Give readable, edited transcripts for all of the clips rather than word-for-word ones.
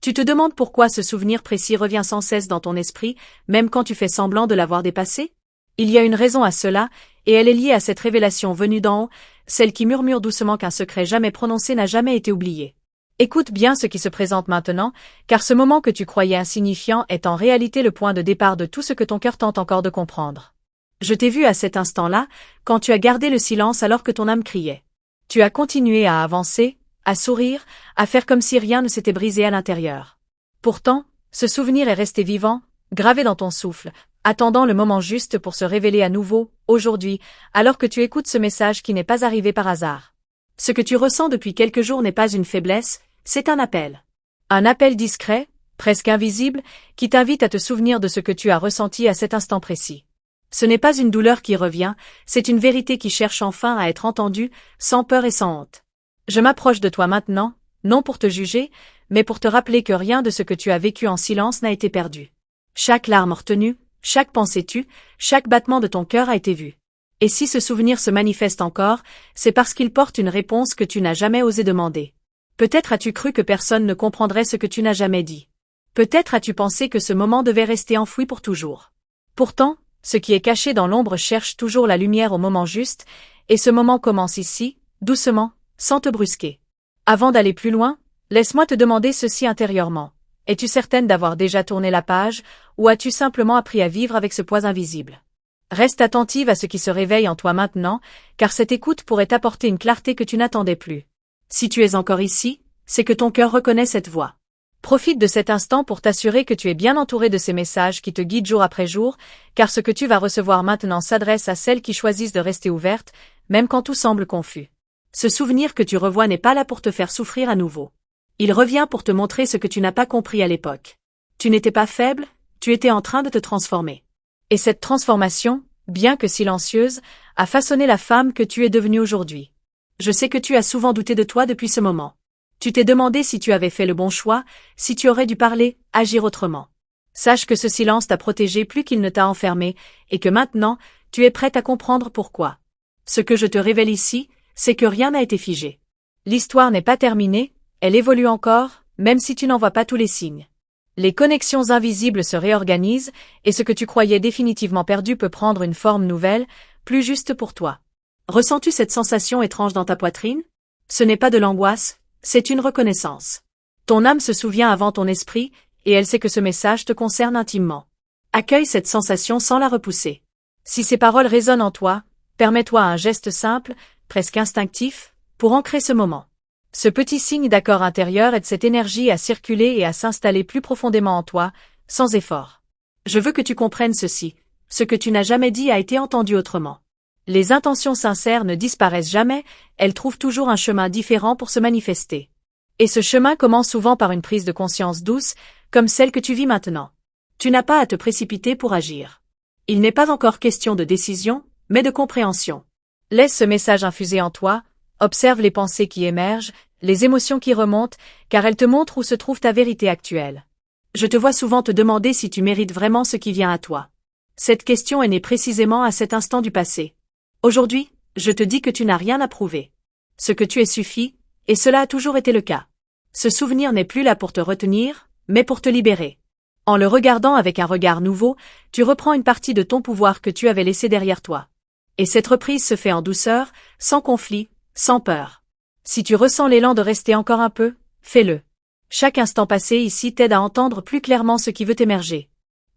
Tu te demandes pourquoi ce souvenir précis revient sans cesse dans ton esprit, même quand tu fais semblant de l'avoir dépassé? Il y a une raison à cela, et elle est liée à cette révélation venue d'en haut, celle qui murmure doucement qu'un secret jamais prononcé n'a jamais été oublié. Écoute bien ce qui se présente maintenant, car ce moment que tu croyais insignifiant est en réalité le point de départ de tout ce que ton cœur tente encore de comprendre. Je t'ai vu à cet instant-là, quand tu as gardé le silence alors que ton âme criait. Tu as continué à avancer, à sourire, à faire comme si rien ne s'était brisé à l'intérieur. Pourtant, ce souvenir est resté vivant, gravé dans ton souffle, attendant le moment juste pour se révéler à nouveau, aujourd'hui, alors que tu écoutes ce message qui n'est pas arrivé par hasard. Ce que tu ressens depuis quelques jours n'est pas une faiblesse, c'est un appel. Un appel discret, presque invisible, qui t'invite à te souvenir de ce que tu as ressenti à cet instant précis. Ce n'est pas une douleur qui revient, c'est une vérité qui cherche enfin à être entendue, sans peur et sans honte. Je m'approche de toi maintenant, non pour te juger, mais pour te rappeler que rien de ce que tu as vécu en silence n'a été perdu. Chaque larme retenue, chaque pensée tue, chaque battement de ton cœur a été vu. Et si ce souvenir se manifeste encore, c'est parce qu'il porte une réponse que tu n'as jamais osé demander. Peut-être as-tu cru que personne ne comprendrait ce que tu n'as jamais dit. Peut-être as-tu pensé que ce moment devait rester enfoui pour toujours. Pourtant, ce qui est caché dans l'ombre cherche toujours la lumière au moment juste, et ce moment commence ici, doucement, sans te brusquer. Avant d'aller plus loin, laisse-moi te demander ceci intérieurement. Es-tu certaine d'avoir déjà tourné la page, ou as-tu simplement appris à vivre avec ce poids invisible? Reste attentive à ce qui se réveille en toi maintenant, car cette écoute pourrait t'apporter une clarté que tu n'attendais plus. Si tu es encore ici, c'est que ton cœur reconnaît cette voix. Profite de cet instant pour t'assurer que tu es bien entouré de ces messages qui te guident jour après jour, car ce que tu vas recevoir maintenant s'adresse à celles qui choisissent de rester ouvertes, même quand tout semble confus. Ce souvenir que tu revois n'est pas là pour te faire souffrir à nouveau. Il revient pour te montrer ce que tu n'as pas compris à l'époque. Tu n'étais pas faible, tu étais en train de te transformer. Et cette transformation, bien que silencieuse, a façonné la femme que tu es devenue aujourd'hui. Je sais que tu as souvent douté de toi depuis ce moment. Tu t'es demandé si tu avais fait le bon choix, si tu aurais dû parler, agir autrement. Sache que ce silence t'a protégé plus qu'il ne t'a enfermé, et que maintenant, tu es prête à comprendre pourquoi. Ce que je te révèle ici, c'est que rien n'a été figé. L'histoire n'est pas terminée, elle évolue encore, même si tu n'en vois pas tous les signes. Les connexions invisibles se réorganisent, et ce que tu croyais définitivement perdu peut prendre une forme nouvelle, plus juste pour toi. Ressens-tu cette sensation étrange dans ta poitrine? Ce n'est pas de l'angoisse, c'est une reconnaissance. Ton âme se souvient avant ton esprit, et elle sait que ce message te concerne intimement. Accueille cette sensation sans la repousser. Si ces paroles résonnent en toi, permets-toi un geste simple, presque instinctif, pour ancrer ce moment. Ce petit signe d'accord intérieur aide cette énergie à circuler et à s'installer plus profondément en toi, sans effort. Je veux que tu comprennes ceci, ce que tu n'as jamais dit a été entendu autrement. Les intentions sincères ne disparaissent jamais, elles trouvent toujours un chemin différent pour se manifester. Et ce chemin commence souvent par une prise de conscience douce, comme celle que tu vis maintenant. Tu n'as pas à te précipiter pour agir. Il n'est pas encore question de décision, mais de compréhension. Laisse ce message infuser en toi, observe les pensées qui émergent, les émotions qui remontent, car elles te montrent où se trouve ta vérité actuelle. Je te vois souvent te demander si tu mérites vraiment ce qui vient à toi. Cette question est née précisément à cet instant du passé. Aujourd'hui, je te dis que tu n'as rien à prouver. Ce que tu es suffit, et cela a toujours été le cas. Ce souvenir n'est plus là pour te retenir, mais pour te libérer. En le regardant avec un regard nouveau, tu reprends une partie de ton pouvoir que tu avais laissé derrière toi. Et cette reprise se fait en douceur, sans conflit, sans peur. Si tu ressens l'élan de rester encore un peu, fais-le. Chaque instant passé ici t'aide à entendre plus clairement ce qui veut émerger.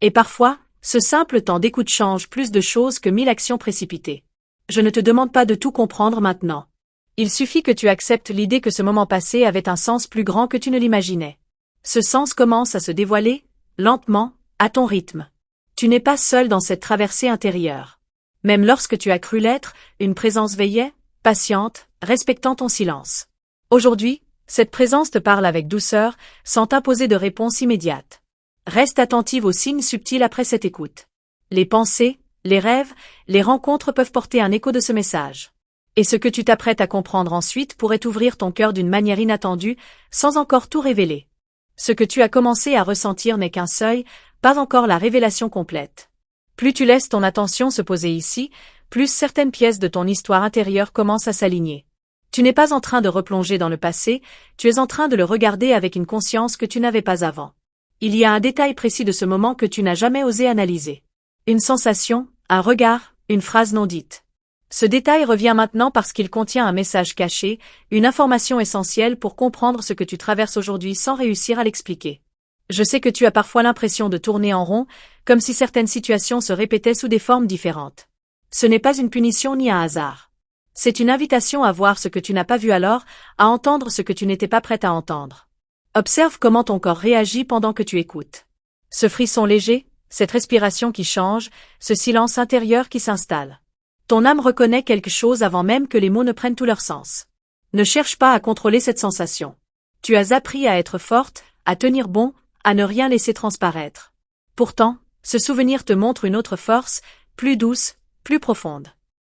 Et parfois, ce simple temps d'écoute change plus de choses que 1000 actions précipitées. Je ne te demande pas de tout comprendre maintenant. Il suffit que tu acceptes l'idée que ce moment passé avait un sens plus grand que tu ne l'imaginais. Ce sens commence à se dévoiler, lentement, à ton rythme. Tu n'es pas seul dans cette traversée intérieure. Même lorsque tu as cru l'être, une présence veillait, patiente, respectant ton silence. Aujourd'hui, cette présence te parle avec douceur, sans t'imposer de réponse immédiate. Reste attentive aux signes subtils après cette écoute. Les pensées, les rêves, les rencontres peuvent porter un écho de ce message. Et ce que tu t'apprêtes à comprendre ensuite pourrait ouvrir ton cœur d'une manière inattendue, sans encore tout révéler. Ce que tu as commencé à ressentir n'est qu'un seuil, pas encore la révélation complète. Plus tu laisses ton attention se poser ici, plus certaines pièces de ton histoire intérieure commencent à s'aligner. Tu n'es pas en train de replonger dans le passé, tu es en train de le regarder avec une conscience que tu n'avais pas avant. Il y a un détail précis de ce moment que tu n'as jamais osé analyser. Une sensation, un regard, une phrase non dite. Ce détail revient maintenant parce qu'il contient un message caché, une information essentielle pour comprendre ce que tu traverses aujourd'hui sans réussir à l'expliquer. Je sais que tu as parfois l'impression de tourner en rond, comme si certaines situations se répétaient sous des formes différentes. Ce n'est pas une punition ni un hasard. C'est une invitation à voir ce que tu n'as pas vu alors, à entendre ce que tu n'étais pas prête à entendre. Observe comment ton corps réagit pendant que tu écoutes. Ce frisson léger, cette respiration qui change, ce silence intérieur qui s'installe. Ton âme reconnaît quelque chose avant même que les mots ne prennent tout leur sens. Ne cherche pas à contrôler cette sensation. Tu as appris à être forte, à tenir bon, à ne rien laisser transparaître. Pourtant, ce souvenir te montre une autre force, plus douce, plus profonde.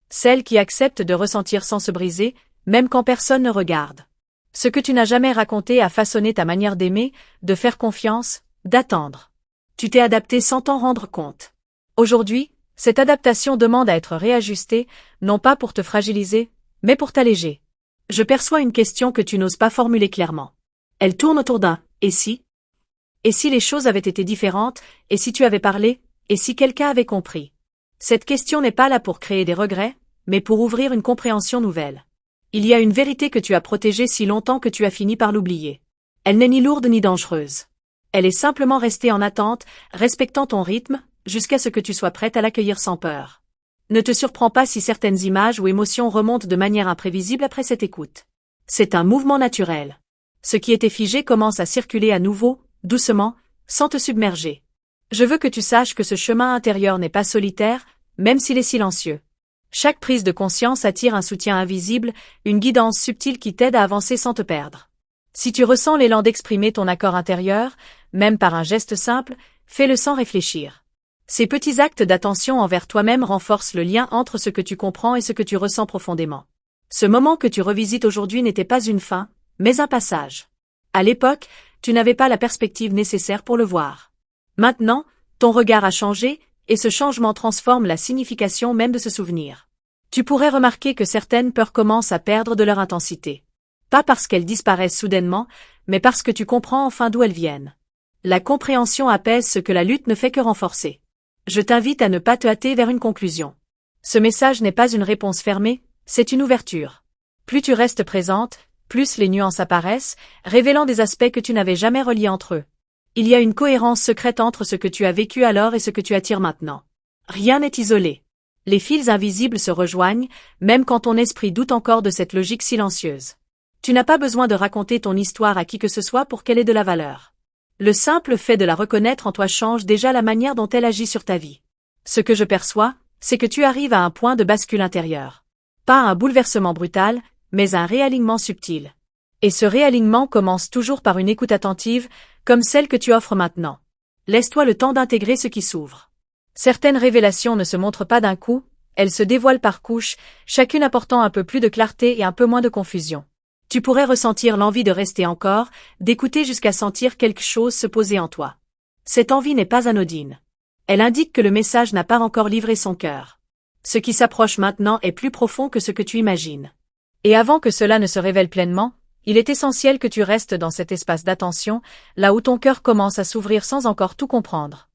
Celle qui accepte de ressentir sans se briser, même quand personne ne regarde. Ce que tu n'as jamais raconté a façonné ta manière d'aimer, de faire confiance, d'attendre. Tu t'es adapté sans t'en rendre compte. Aujourd'hui, cette adaptation demande à être réajustée, non pas pour te fragiliser, mais pour t'alléger. Je perçois une question que tu n'oses pas formuler clairement. Elle tourne autour d'un « et si ?» Et si les choses avaient été différentes, et si tu avais parlé, et si quelqu'un avait compris? Cette question n'est pas là pour créer des regrets, mais pour ouvrir une compréhension nouvelle. Il y a une vérité que tu as protégée si longtemps que tu as fini par l'oublier. Elle n'est ni lourde ni dangereuse. Elle est simplement restée en attente, respectant ton rythme, jusqu'à ce que tu sois prête à l'accueillir sans peur. Ne te surprends pas si certaines images ou émotions remontent de manière imprévisible après cette écoute. C'est un mouvement naturel. Ce qui était figé commence à circuler à nouveau, doucement, sans te submerger. Je veux que tu saches que ce chemin intérieur n'est pas solitaire, même s'il est silencieux. Chaque prise de conscience attire un soutien invisible, une guidance subtile qui t'aide à avancer sans te perdre. Si tu ressens l'élan d'exprimer ton accord intérieur, même par un geste simple, fais-le sans réfléchir. Ces petits actes d'attention envers toi-même renforcent le lien entre ce que tu comprends et ce que tu ressens profondément. Ce moment que tu revisites aujourd'hui n'était pas une fin, mais un passage. À l'époque, tu n'avais pas la perspective nécessaire pour le voir. Maintenant, ton regard a changé, et ce changement transforme la signification même de ce souvenir. Tu pourrais remarquer que certaines peurs commencent à perdre de leur intensité. Pas parce qu'elles disparaissent soudainement, mais parce que tu comprends enfin d'où elles viennent. La compréhension apaise ce que la lutte ne fait que renforcer. Je t'invite à ne pas te hâter vers une conclusion. Ce message n'est pas une réponse fermée, c'est une ouverture. Plus tu restes présente, plus les nuances apparaissent, révélant des aspects que tu n'avais jamais reliés entre eux. Il y a une cohérence secrète entre ce que tu as vécu alors et ce que tu attires maintenant. Rien n'est isolé. Les fils invisibles se rejoignent, même quand ton esprit doute encore de cette logique silencieuse. Tu n'as pas besoin de raconter ton histoire à qui que ce soit pour qu'elle ait de la valeur. Le simple fait de la reconnaître en toi change déjà la manière dont elle agit sur ta vie. Ce que je perçois, c'est que tu arrives à un point de bascule intérieur. Pas un bouleversement brutal, mais un réalignement subtil. Et ce réalignement commence toujours par une écoute attentive, comme celle que tu offres maintenant. Laisse-toi le temps d'intégrer ce qui s'ouvre. Certaines révélations ne se montrent pas d'un coup, elles se dévoilent par couches, chacune apportant un peu plus de clarté et un peu moins de confusion. Tu pourrais ressentir l'envie de rester encore, d'écouter jusqu'à sentir quelque chose se poser en toi. Cette envie n'est pas anodine. Elle indique que le message n'a pas encore livré son cœur. Ce qui s'approche maintenant est plus profond que ce que tu imagines. Et avant que cela ne se révèle pleinement, il est essentiel que tu restes dans cet espace d'attention, là où ton cœur commence à s'ouvrir sans encore tout comprendre.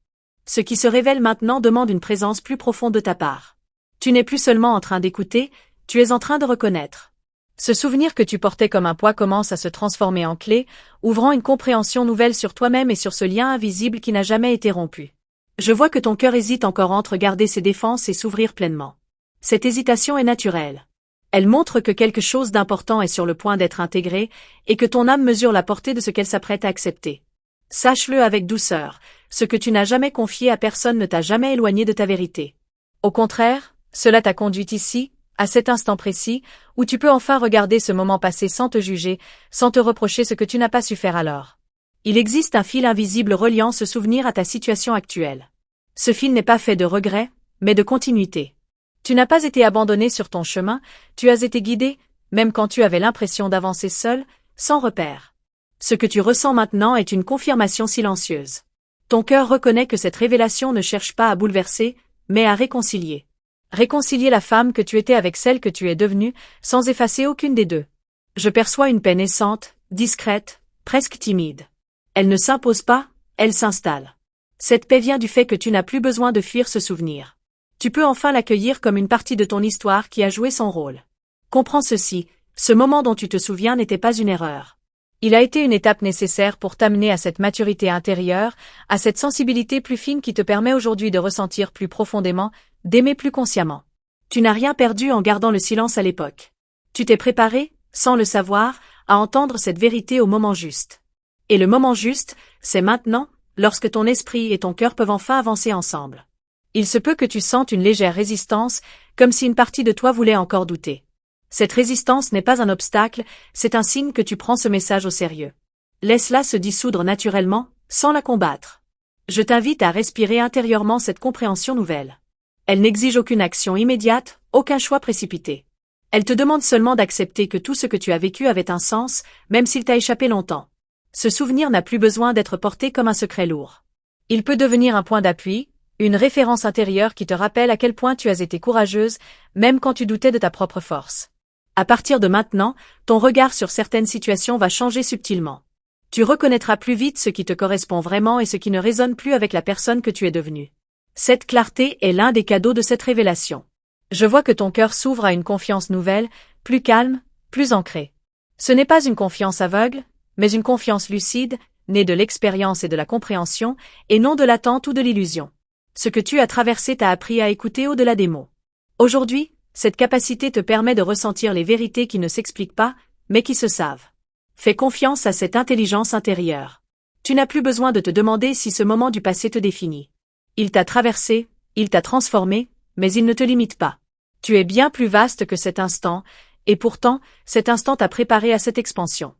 Ce qui se révèle maintenant demande une présence plus profonde de ta part. Tu n'es plus seulement en train d'écouter, tu es en train de reconnaître. Ce souvenir que tu portais comme un poids commence à se transformer en clé, ouvrant une compréhension nouvelle sur toi-même et sur ce lien invisible qui n'a jamais été rompu. Je vois que ton cœur hésite encore entre garder ses défenses et s'ouvrir pleinement. Cette hésitation est naturelle. Elle montre que quelque chose d'important est sur le point d'être intégré et que ton âme mesure la portée de ce qu'elle s'apprête à accepter. Sache-le avec douceur, ce que tu n'as jamais confié à personne ne t'a jamais éloigné de ta vérité. Au contraire, cela t'a conduite ici, à cet instant précis, où tu peux enfin regarder ce moment passé sans te juger, sans te reprocher ce que tu n'as pas su faire alors. Il existe un fil invisible reliant ce souvenir à ta situation actuelle. Ce fil n'est pas fait de regrets, mais de continuité. Tu n'as pas été abandonné sur ton chemin, tu as été guidé, même quand tu avais l'impression d'avancer seul, sans repère. Ce que tu ressens maintenant est une confirmation silencieuse. Ton cœur reconnaît que cette révélation ne cherche pas à bouleverser, mais à réconcilier. Réconcilier la femme que tu étais avec celle que tu es devenue, sans effacer aucune des deux. Je perçois une paix naissante, discrète, presque timide. Elle ne s'impose pas, elle s'installe. Cette paix vient du fait que tu n'as plus besoin de fuir ce souvenir. Tu peux enfin l'accueillir comme une partie de ton histoire qui a joué son rôle. Comprends ceci, ce moment dont tu te souviens n'était pas une erreur. Il a été une étape nécessaire pour t'amener à cette maturité intérieure, à cette sensibilité plus fine qui te permet aujourd'hui de ressentir plus profondément, d'aimer plus consciemment. Tu n'as rien perdu en gardant le silence à l'époque. Tu t'es préparé, sans le savoir, à entendre cette vérité au moment juste. Et le moment juste, c'est maintenant, lorsque ton esprit et ton cœur peuvent enfin avancer ensemble. Il se peut que tu sentes une légère résistance, comme si une partie de toi voulait encore douter. Cette résistance n'est pas un obstacle, c'est un signe que tu prends ce message au sérieux. Laisse-la se dissoudre naturellement, sans la combattre. Je t'invite à respirer intérieurement cette compréhension nouvelle. Elle n'exige aucune action immédiate, aucun choix précipité. Elle te demande seulement d'accepter que tout ce que tu as vécu avait un sens, même s'il t'a échappé longtemps. Ce souvenir n'a plus besoin d'être porté comme un secret lourd. Il peut devenir un point d'appui, une référence intérieure qui te rappelle à quel point tu as été courageuse, même quand tu doutais de ta propre force. À partir de maintenant, ton regard sur certaines situations va changer subtilement. Tu reconnaîtras plus vite ce qui te correspond vraiment et ce qui ne résonne plus avec la personne que tu es devenue. Cette clarté est l'un des cadeaux de cette révélation. Je vois que ton cœur s'ouvre à une confiance nouvelle, plus calme, plus ancrée. Ce n'est pas une confiance aveugle, mais une confiance lucide, née de l'expérience et de la compréhension, et non de l'attente ou de l'illusion. Ce que tu as traversé t'a appris à écouter au-delà des mots. Aujourd'hui, cette capacité te permet de ressentir les vérités qui ne s'expliquent pas, mais qui se savent. Fais confiance à cette intelligence intérieure. Tu n'as plus besoin de te demander si ce moment du passé te définit. Il t'a traversé, il t'a transformé, mais il ne te limite pas. Tu es bien plus vaste que cet instant, et pourtant, cet instant t'a préparé à cette expansion.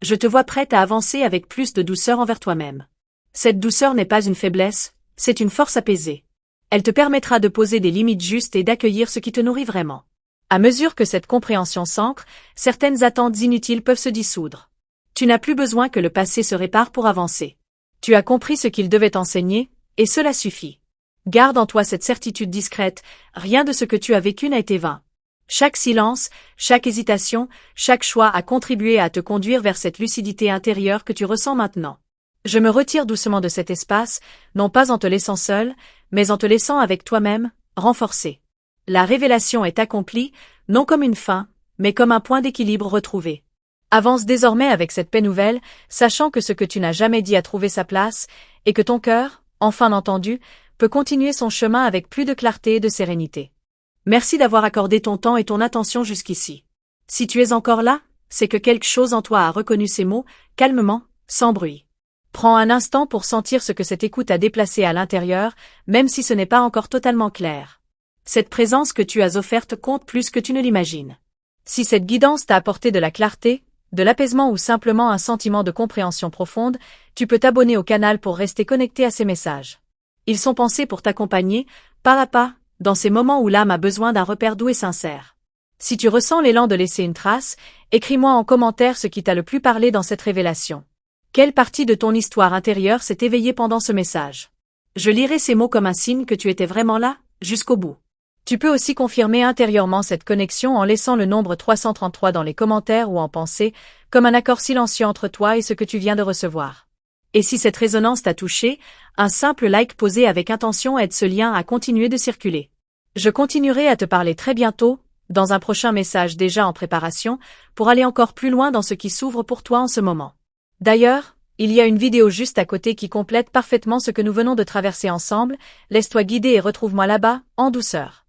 Je te vois prête à avancer avec plus de douceur envers toi-même. Cette douceur n'est pas une faiblesse, c'est une force apaisée. Elle te permettra de poser des limites justes et d'accueillir ce qui te nourrit vraiment. À mesure que cette compréhension s'ancre, certaines attentes inutiles peuvent se dissoudre. Tu n'as plus besoin que le passé se répare pour avancer. Tu as compris ce qu'il devait t'enseigner, et cela suffit. Garde en toi cette certitude discrète, rien de ce que tu as vécu n'a été vain. Chaque silence, chaque hésitation, chaque choix a contribué à te conduire vers cette lucidité intérieure que tu ressens maintenant. Je me retire doucement de cet espace, non pas en te laissant seul, mais en te laissant avec toi-même, renforcé. La révélation est accomplie, non comme une fin, mais comme un point d'équilibre retrouvé. Avance désormais avec cette paix nouvelle, sachant que ce que tu n'as jamais dit a trouvé sa place, et que ton cœur, enfin entendu, peut continuer son chemin avec plus de clarté et de sérénité. Merci d'avoir accordé ton temps et ton attention jusqu'ici. Si tu es encore là, c'est que quelque chose en toi a reconnu ces mots, calmement, sans bruit. Prends un instant pour sentir ce que cette écoute a déplacé à l'intérieur, même si ce n'est pas encore totalement clair. Cette présence que tu as offerte compte plus que tu ne l'imagines. Si cette guidance t'a apporté de la clarté, de l'apaisement ou simplement un sentiment de compréhension profonde, tu peux t'abonner au canal pour rester connecté à ces messages. Ils sont pensés pour t'accompagner, pas à pas, dans ces moments où l'âme a besoin d'un repère doux et sincère. Si tu ressens l'élan de laisser une trace, écris-moi en commentaire ce qui t'a le plus parlé dans cette révélation. Quelle partie de ton histoire intérieure s'est éveillée pendant ce message? Je lirai ces mots comme un signe que tu étais vraiment là, jusqu'au bout. Tu peux aussi confirmer intérieurement cette connexion en laissant le nombre 333 dans les commentaires ou en pensée, comme un accord silencieux entre toi et ce que tu viens de recevoir. Et si cette résonance t'a touché, un simple like posé avec intention aide ce lien à continuer de circuler. Je continuerai à te parler très bientôt, dans un prochain message déjà en préparation, pour aller encore plus loin dans ce qui s'ouvre pour toi en ce moment. D'ailleurs, il y a une vidéo juste à côté qui complète parfaitement ce que nous venons de traverser ensemble, laisse-toi guider et retrouve-moi là-bas, en douceur.